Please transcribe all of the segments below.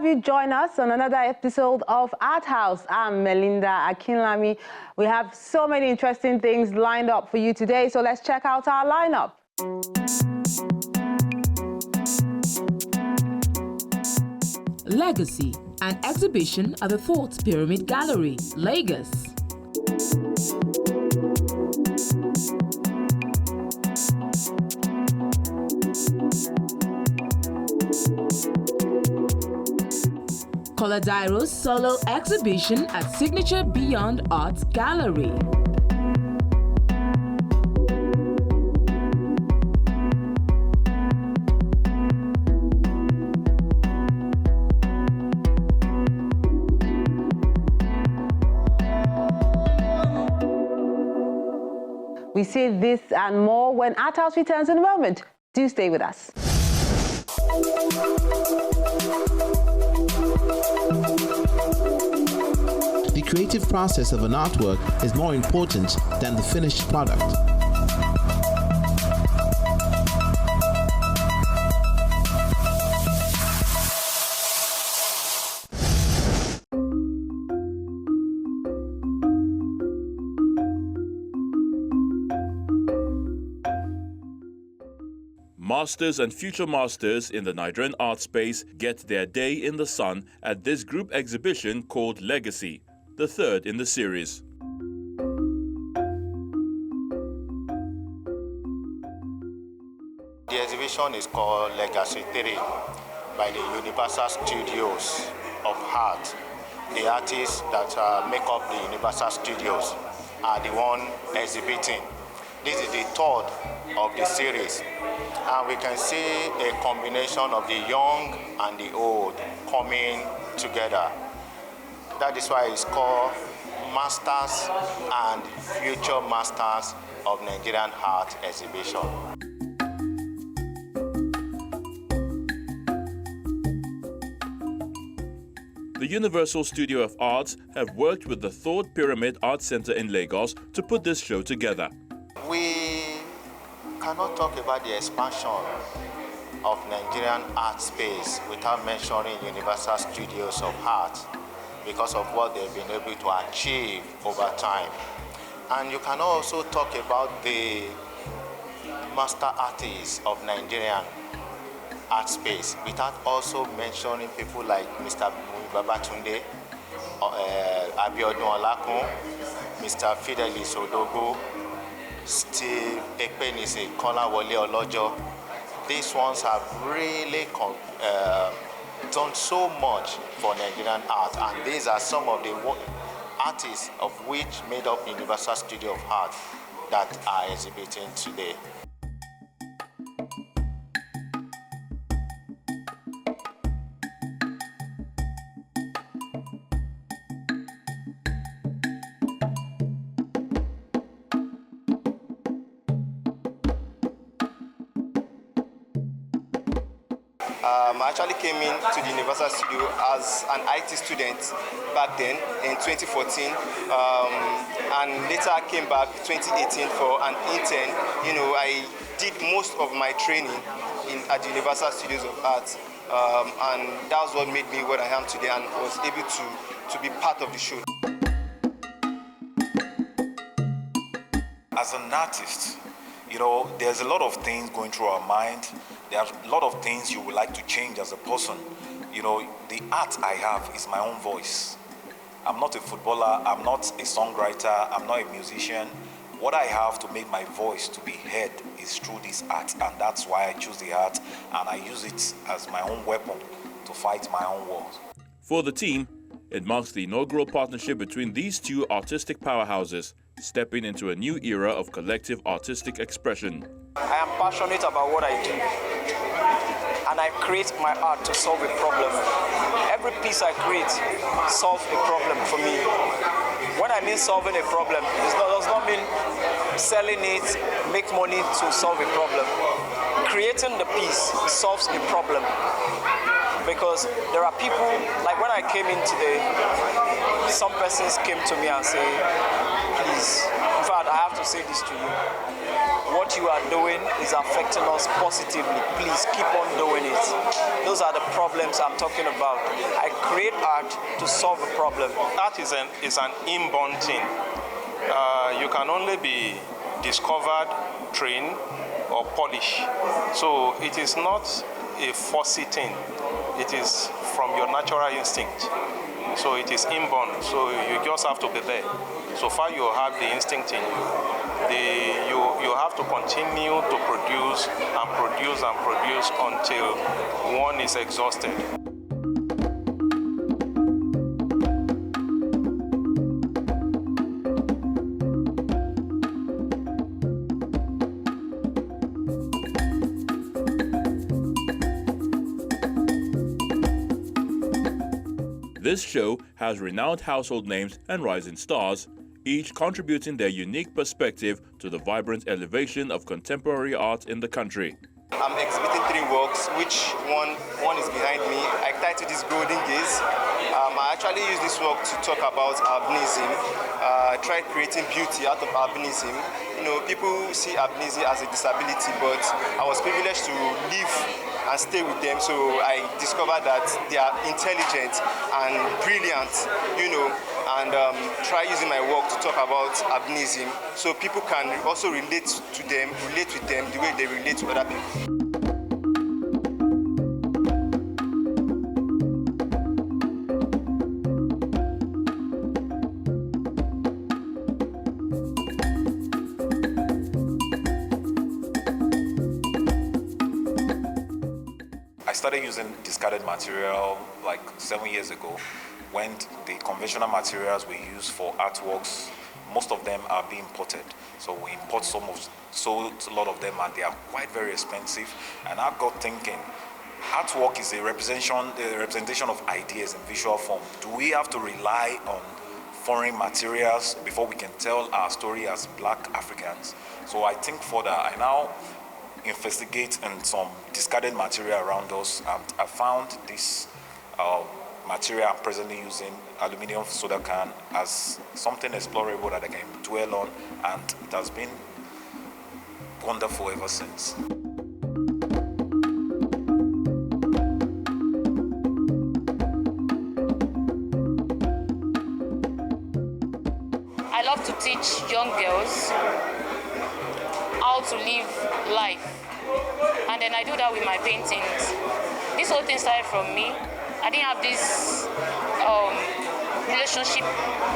have you join us on another episode of Art House. I'm Melinda Akinlami. We have so many interesting things lined up for you today, so let's check out our lineup. Legacy, an exhibition at the Thought Pyramid Gallery, Lagos. Kola Dairo's solo exhibition at Signature Beyond Arts Gallery. We see this and more when Art House returns in a moment. Do stay with us. The creative process of an artwork is more important than the finished product. Masters and future masters in the Nigerian art space get their day in the sun at this group exhibition called Legacy, the third in the series. The exhibition is called Legacy 3 by the Universal Studios of Art. The artists that make up the Universal Studios are the one exhibiting. This is the third of the series, and we can see a combination of the young and the old coming together. That is why it's called Masters and Future Masters of Nigerian Art Exhibition. The Universal Studio of Arts have worked with the Thought Pyramid Art Center in Lagos to put this show together. We cannot talk about the expansion of Nigerian art space without mentioning Universal Studios of Art because of what they've been able to achieve over time. And you can also talk about the master artists of Nigerian art space without also mentioning people like Mr. Babatunde, Abiodun Olakun, Mr. Fidelis Odogo, Steve Ekpenisi, Kola Olojo. These ones have really done so much for Nigerian art, and these are some of the artists of which made up Universal Studio of Art that are exhibiting today. I actually came into the Universal Studio as an IT student back then in 2014, and later I came back 2018 for an intern. I did most of my training at the Universal Studios of Art, and that's what made me what I am today and was able to be part of the show. As an artist, there's a lot of things going through our mind. There are a lot of things you would like to change as a person. The art I have is my own voice. I'm not a footballer, I'm not a songwriter, I'm not a musician. What I have to make my voice to be heard is through this art, and that's why I choose the art, and I use it as my own weapon to fight my own wars. For the team, it marks the inaugural partnership between these two artistic powerhouses, stepping into a new era of collective artistic expression. I am passionate about what I do, and I create my art to solve a problem. Every piece I create solves a problem for me. When I mean solving a problem, it does not mean selling it, make money to solve a problem. Creating the piece solves a problem. Because there are people, like when I came in today, some persons came to me and say, please, in fact, I have have to say this to you. What you are doing is affecting us positively. Please keep on doing it. Those are the problems I'm talking about. I create art to solve a problem. Art is an inborn thing. You can only be discovered, trained, or polished. So it is not a fussy thing. It is from your natural instinct. So it is inborn. So you just have to be there. So far you have the instinct in you. You have to continue to produce and produce and produce until one is exhausted. This show has renowned household names and rising stars, each contributing their unique perspective to the vibrant elevation of contemporary art in the country. I'm exhibiting 3 works, which one is behind me. I titled this Golden Gaze. I actually use this work to talk about albinism. I tried creating beauty out of albinism. You know, people see albinism as a disability, but I was privileged to live and stay with them, so I discovered that they are intelligent and brilliant, you know, and try using my work to talk about albinism, so people can also relate with them the way they relate to other people. I started using discarded material like 7 years ago, when the conventional materials we use for artworks, most of them are being imported. So we import a lot of them, and they are quite very expensive. And I got thinking, artwork is a representation of ideas in visual form. Do we have to rely on foreign materials before we can tell our story as Black Africans? So I think further. I now investigate in some discarded material around us, and I found this material I'm presently using, aluminum soda can, as something explorable that I can dwell on, and it has been wonderful ever since. I love to teach young girls how to live life, and then I do that with my paintings. This whole thing started from me. I didn't have this relationship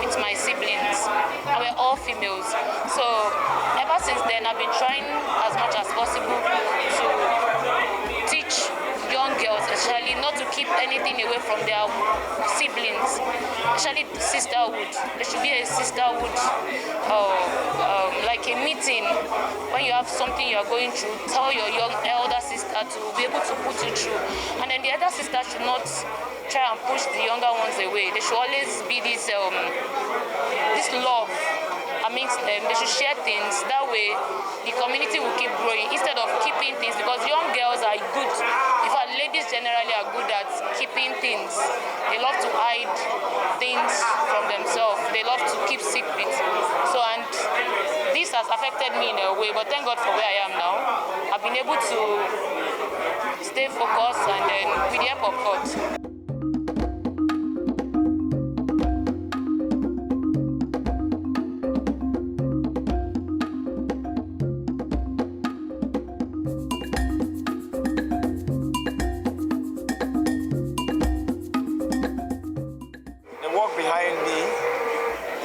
with my siblings, and we're all females. So ever since then, I've been trying as much as possible to teach young girls, especially, not to keep anything away from their siblings, especially sisterhood. There should be a sisterhood, like a meeting. When you have something you're going through, tell your young elder sister to be able to put you through. And then the elder sister should not try and push the younger ones away. There should always be this love amongst them. They should share things. That way, the community will keep growing instead of keeping things, because young girls are good. In fact, ladies generally are good at keeping things. They love to hide things from themselves. They love to keep secrets. So, and this has affected me in a way, but thank God for where I am now. I've been able to stay focused, and then with the help of God.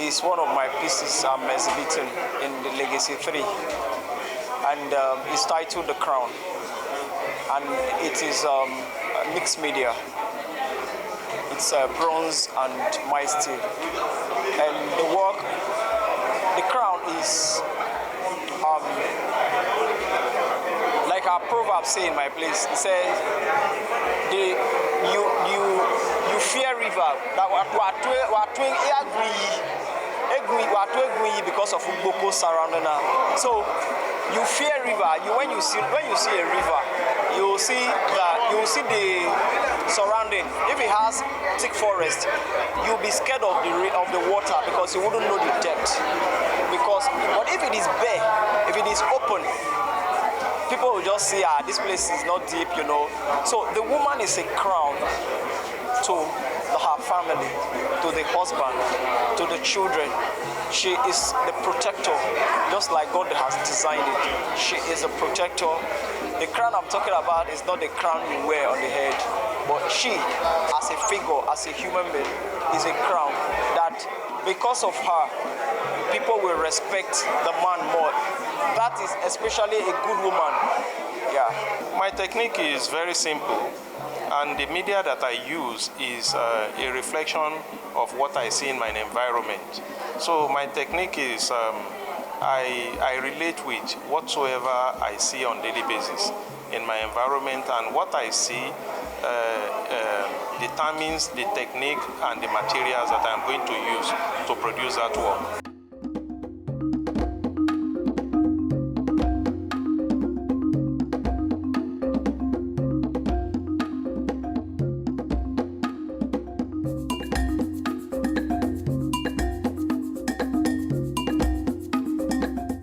It's one of my pieces I'm exhibiting in the Legacy 3, and it's titled The Crown, and it is mixed media. It's bronze and my steel, and the work, The Crown, is like our proverb say in my place. It says, you fear river that because of Ugboko surrounding her. So you fear river. When you see a river, you will see the surrounding. If it has thick forest, you'll be scared of the water because you wouldn't know the depth. But if it is will just say, this place is not deep, you know. So the woman is a crown to her family, to the husband, to the children. She is the protector, just like God has designed it. She is a protector. The crown I'm talking about is not the crown you wear on the head, but she, as a figure, as a human being, is a crown that because of her, people will respect the man more. That is especially a good woman. Yeah. My technique is very simple, and the media that I use is a reflection of what I see in my environment. So my technique is I relate with whatsoever I see on a daily basis in my environment, and what I see determines the technique and the materials that I'm going to use to produce that work.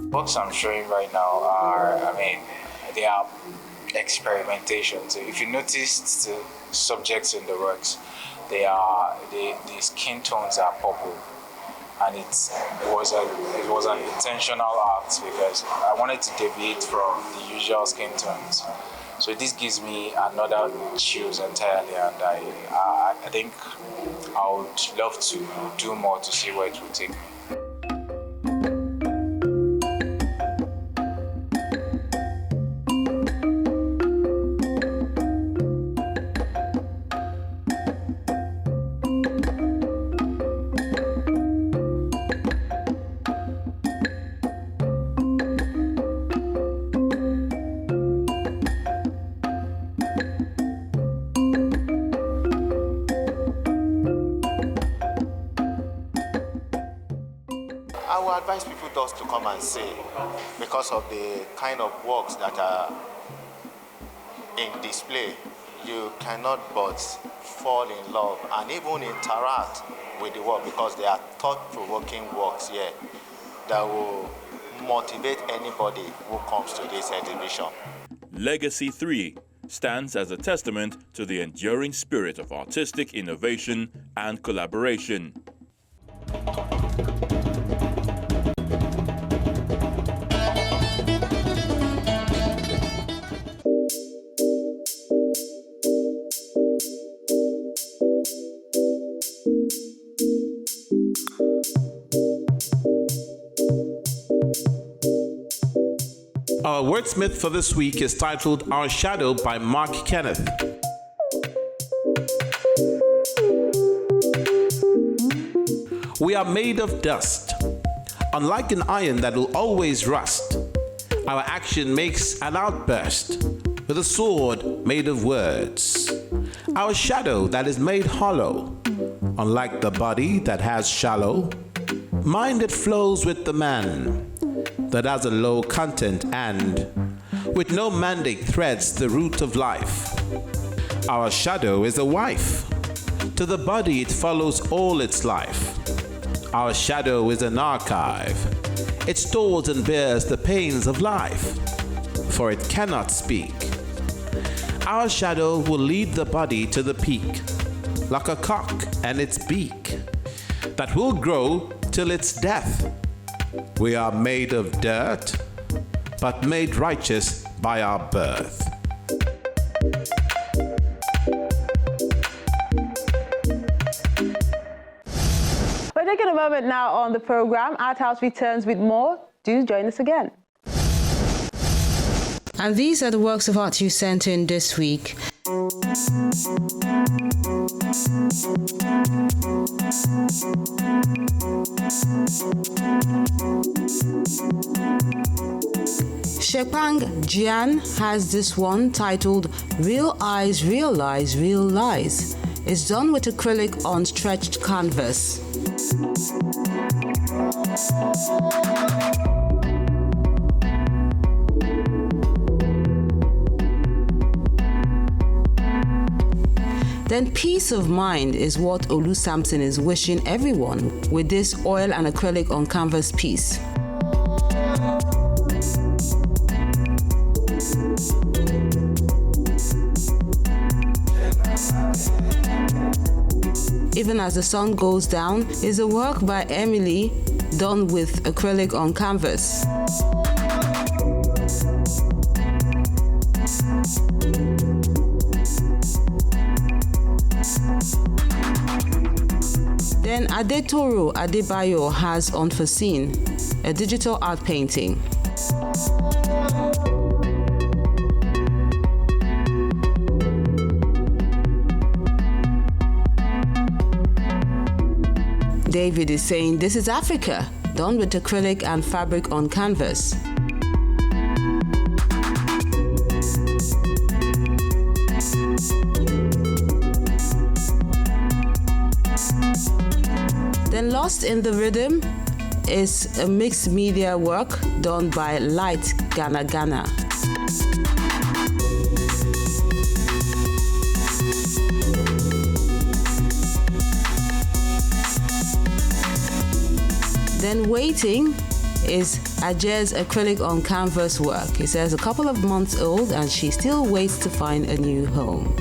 Books I'm showing right now are, they are experimentation. So if you notice the subjects in the works, the skin tones are purple, and it was an intentional act because I wanted to deviate from the usual skin tones. So this gives me another choose entirely, and I think I would love to do more to see where it will take me. I would advise people just to come and see, because of the kind of works that are in display. You cannot but fall in love and even interact with the work, because they are thought-provoking works here that will motivate anybody who comes to this exhibition. Legacy 3 stands as a testament to the enduring spirit of artistic innovation and collaboration. Our wordsmith for this week is titled Our Shadow by Mark Kenneth. We are made of dust. Unlike an iron that will always rust, our action makes an outburst with a sword made of words. Our shadow that is made hollow, unlike the body that has shallow, mind that flows with the man, that has a low content and, with no mandate, threads the root of life. Our shadow is a wife. To the body it follows all its life. Our shadow is an archive. It stores and bears the pains of life, for it cannot speak. Our shadow will lead the body to the peak, like a cock and its beak, that will grow till its death. We are made of dirt, but made righteous by our birth. We're taking a moment now on the program. Art House returns with more. Do join us again. And these are the works of art you sent in this week. Shepang Jian has this one titled Real Eyes Realize Real Lies. It's done with acrylic on stretched canvas. Then peace of mind is what Olu Sampson is wishing everyone with this oil and acrylic on canvas piece. Even as the sun goes down is a work by Emily done with acrylic on canvas. Then Adetoro Adebayo has Unforeseen, a digital art painting. David is saying this is Africa, done with acrylic and fabric on canvas. Then Lost in the Rhythm is a mixed media work done by Light Ghana Ghana. Then Waiting is Aje's acrylic on canvas work. He says a couple of months old and she still waits to find a new home.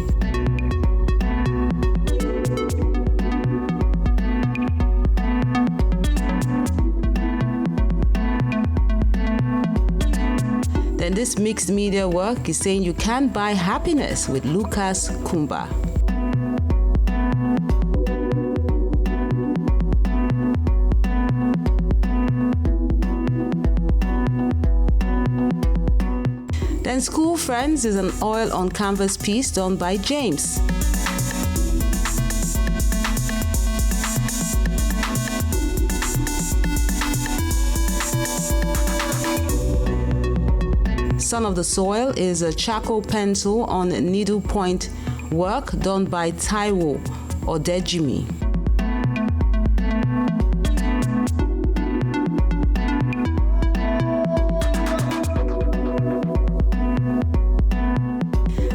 Then this mixed media work is saying you can't buy happiness with Lucas Kumba. Then School Friends is an oil on canvas piece done by James. Son of the Soil is a charcoal pencil on needlepoint work done by Taiwo Odejimi.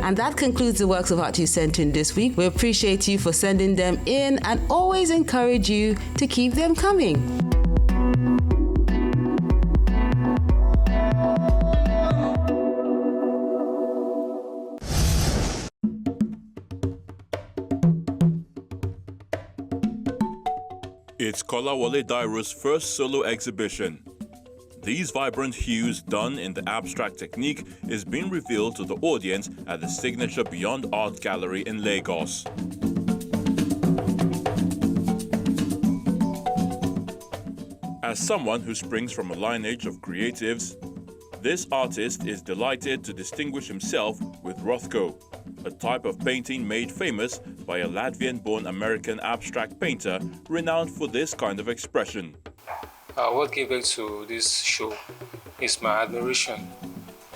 And that concludes the works of art you sent in this week. We appreciate you for sending them in and always encourage you to keep them coming. It's Kola Dairo's first solo exhibition. These vibrant hues done in the abstract technique is being revealed to the audience at the signature Beyond Art Gallery in Lagos. As someone who springs from a lineage of creatives, this artist is delighted to distinguish himself with Rothko, a type of painting made famous by a Latvian-born American abstract painter renowned for this kind of expression. What gave birth to this show is my admiration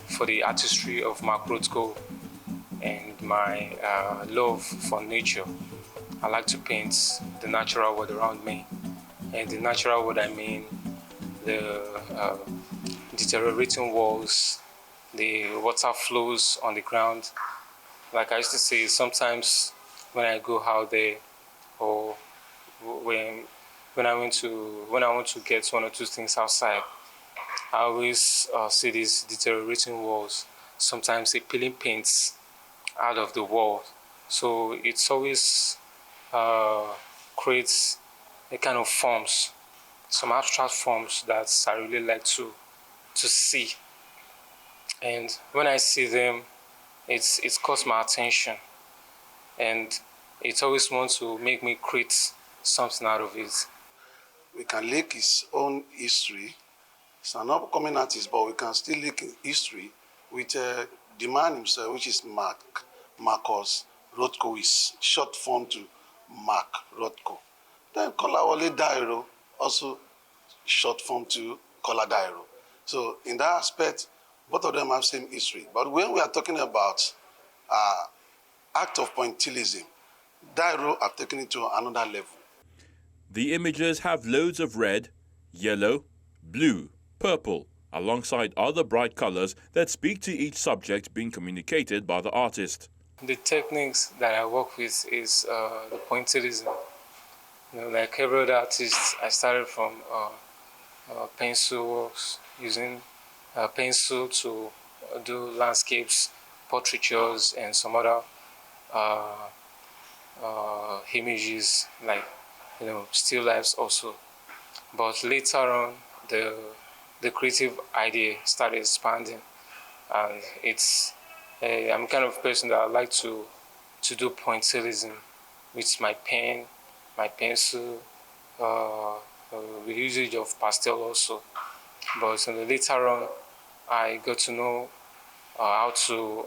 for the artistry of Mark Rothko and my love for nature. I like to paint the natural world around me. And the natural world, I mean the deteriorating walls, the water flows on the ground. Like I used to say, sometimes when I go out there or when I want to get one or two things outside, I always see these deteriorating walls. Sometimes they peeling paints out of the wall, so it's always creates a kind of forms, some abstract forms that I really like to see. And when I see them, it's caught my attention, and it always wants to make me create something out of it. We can link his own history. He's an upcoming artist, but we can still link history with the man himself, which is Marcus Rothko, is short form to Mark Rothko. Then Kola Dairo, also short form to Kola Dairo. So in that aspect, both of them have same history. But when we are talking about act of pointillism, Dairo have taken it to another level. The images have loads of red, yellow, blue, purple, alongside other bright colors that speak to each subject being communicated by the artist. The techniques that I work with is the pointillism. Like every other artist, I started from pencil works, using pencil to do landscapes, portraitures, and some other images, like, you know, still lifes also. But later on, the creative idea started expanding, and I'm kind of person that I like to do pointillism with my pen, my pencil, with usage of pastel also. But later on, I got to know how to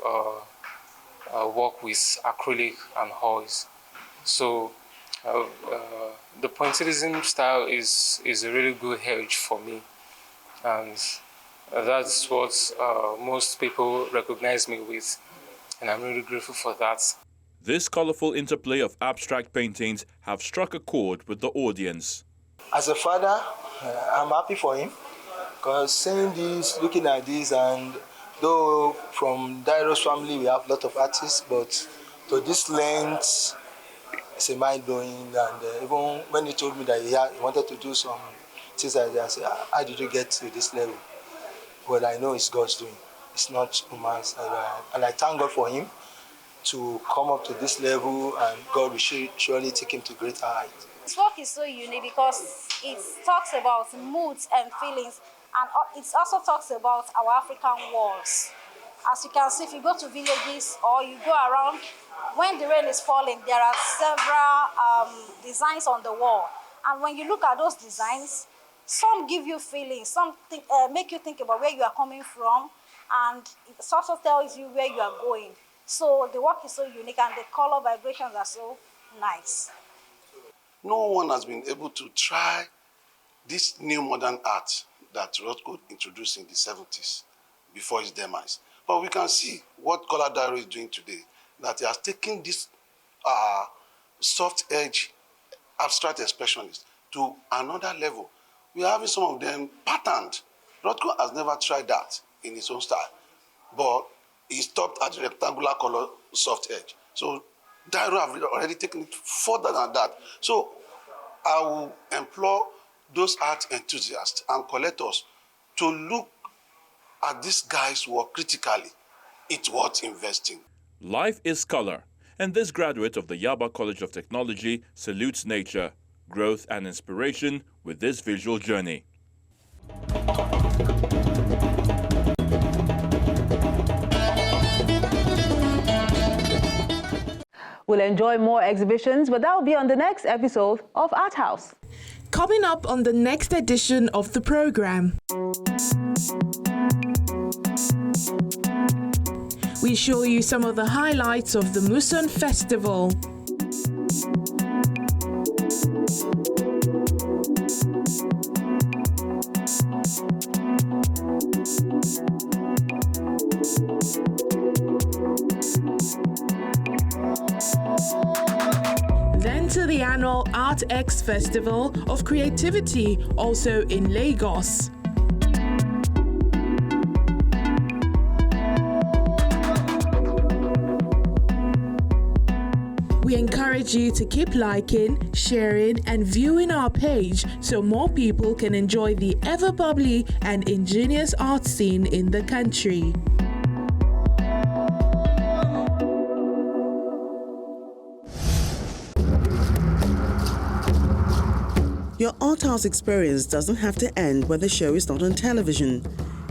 work with acrylic and oils. So the pointillism style is a really good edge for me, and that's what most people recognize me with, and I'm really grateful for that. This colorful interplay of abstract paintings have struck a chord with the audience. As a father, I'm happy for him, because seeing this, looking at this, and though from Dairo's family we have a lot of artists, but to this length, it's a mind-blowing. And even when he told me that he wanted to do some things like that, I said, how did you get to this level? Well, I know it's God's doing. It's not human's. And I thank God for him to come up to this level, and God will surely take him to greater heights. This work is so unique because it talks about moods and feelings, and it also talks about our African walls. As you can see, if you go to villages or you go around, when the rain is falling, there are several designs on the wall. And when you look at those designs, some give you feelings, some make you think about where you are coming from, and it also tells you where you are going. So the work is so unique, and the color vibrations are so nice. No one has been able to try this new modern art that Rothko introduced in the 70s before his demise. But we can see what Kola Dairo is doing today, that he has taken this soft edge abstract expressionist to another level. We are having some of them patterned. Rothko has never tried that in his own style, but he stopped at the rectangular color soft edge. So Dairo have already taken it further than that. So I will implore those art enthusiasts and collectors to look at this guy's work critically. It's worth investing. Life is color, and this graduate of the Yaba College of Technology salutes nature, growth, and inspiration with this visual journey. We'll enjoy more exhibitions, but that will be on the next episode of Art House. Coming up on the next edition of the program, we show you some of the highlights of the Muson Festival. Then to the annual Art X Festival of Creativity, also in Lagos. We encourage you to keep liking, sharing, and viewing our page so more people can enjoy the ever-bubbly and ingenious art scene in the country. Your Art House experience doesn't have to end when the show is not on television.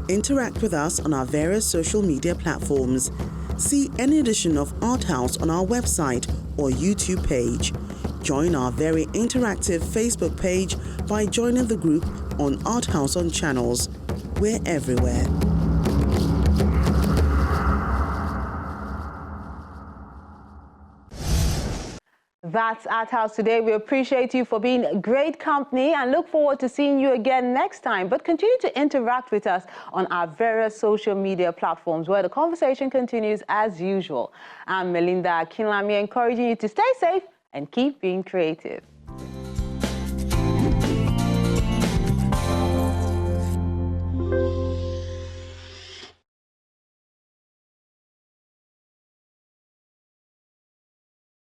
Interact with us on our various social media platforms. See any edition of Art House on our website or YouTube page. Join our very interactive Facebook page by joining the group on Art House on Channels. We're everywhere. That's Art House today. We appreciate you for being great company and look forward to seeing you again next time. But continue to interact with us on our various social media platforms where the conversation continues as usual. I'm Melinda Akinlami, encouraging you to stay safe and keep being creative.